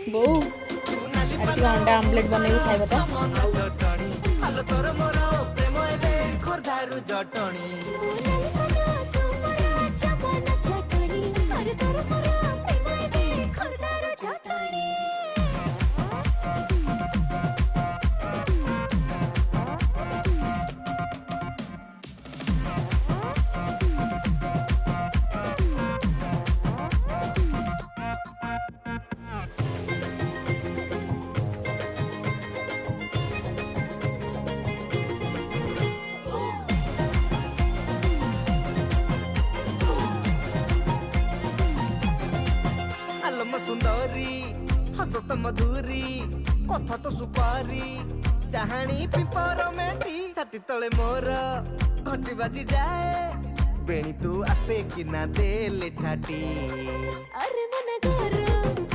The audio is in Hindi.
ବୋଉ ଆଜି ଟିକେ ଅଣ୍ଡା ଆମ୍ଲେଟ୍ ବନେଇକି ଖାଇବ ତ। आलम सुंदरी हसत मधुरी कथा तो सुपारी चाहाणी पिपर मेटी छाती तले मोर घटी बाजी जाए बेणी तू आस्ते कि ना देले छाटी अरे